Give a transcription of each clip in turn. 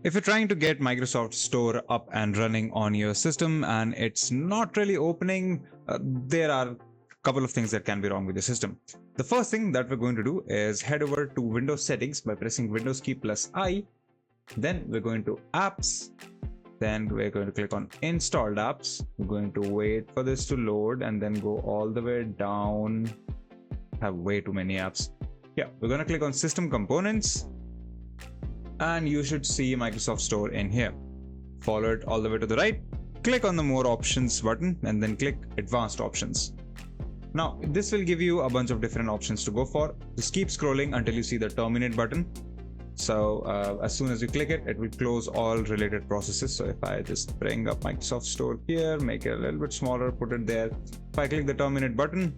If you're trying to get Microsoft Store up and running on your system and it's not really opening, there are a couple of things that can be wrong with the system. The first thing that we're going to do is head over to Windows settings by pressing Windows key plus I. Then we're going to apps. Then we're going to click on installed apps. We're going to wait for this to load and then go all the way down. Have way too many apps. Yeah, we're going to click on system components. And you should see Microsoft Store in here. Follow it all the way to the right, click on the more options button and then click advanced options. Now this will give you a bunch of different options to go for. Just keep scrolling until you see the terminate button. So as soon as you click it, it will close all related processes. So if I just bring up Microsoft Store here, make it a little bit smaller, put it there. If I click the terminate button,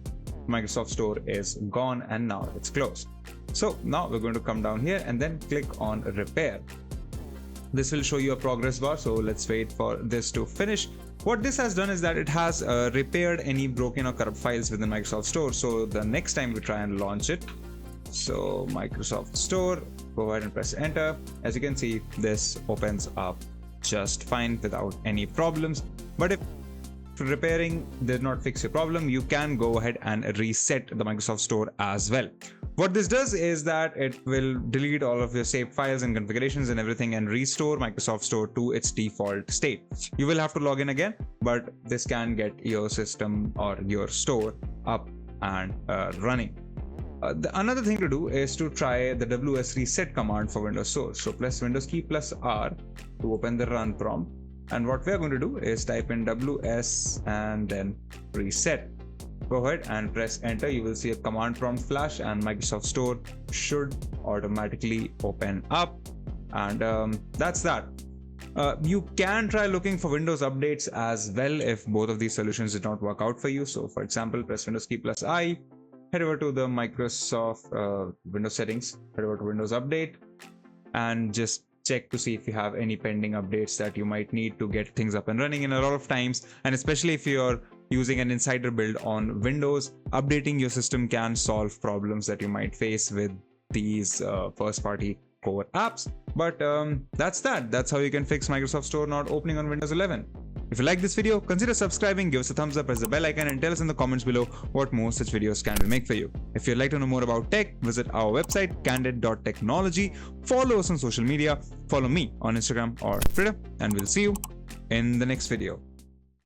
Microsoft Store is gone and now it's closed. So now we're going to come down here and then click on repair. This will show you a progress bar. So let's wait for this to finish. What this has done is that it has repaired any broken or corrupt files within Microsoft Store. So the next time we try and launch it, so Microsoft Store, go ahead and press enter. As you can see, this opens up just fine without any problems. But if repairing did not fix your problem, you can go ahead and reset the Microsoft Store as well. What this does is that it will delete all of your saved files and configurations and everything and restore Microsoft Store to its default state. You will have to log in again, but this can get your system or your store up and running. Another thing to do is to try the wsreset command for Windows Store. So press Windows key plus R to open the run prompt. And what we're going to do is type in ws and then reset. Go ahead and press enter. You will see a command prompt flash and Microsoft Store should automatically open up. And that's that. You can try looking for Windows updates as well if both of these solutions did not work out for you. So for example, press Windows key plus I, head over to the Microsoft Windows settings, head over to Windows Update and just check to see if you have any pending updates that you might need to get things up and running. In a lot of times, and especially if you're using an insider build on Windows, updating your system can solve problems that you might face with these first-party core apps. But that's how you can fix Microsoft Store not opening on Windows 11. If you like this video, consider subscribing, give us a thumbs up, press the bell icon and tell us in the comments below what more such videos can we make for you. If you'd like to know more about tech, visit our website Candid.Technology, follow us on social media, follow me on Instagram or Twitter, and we'll see you in the next video.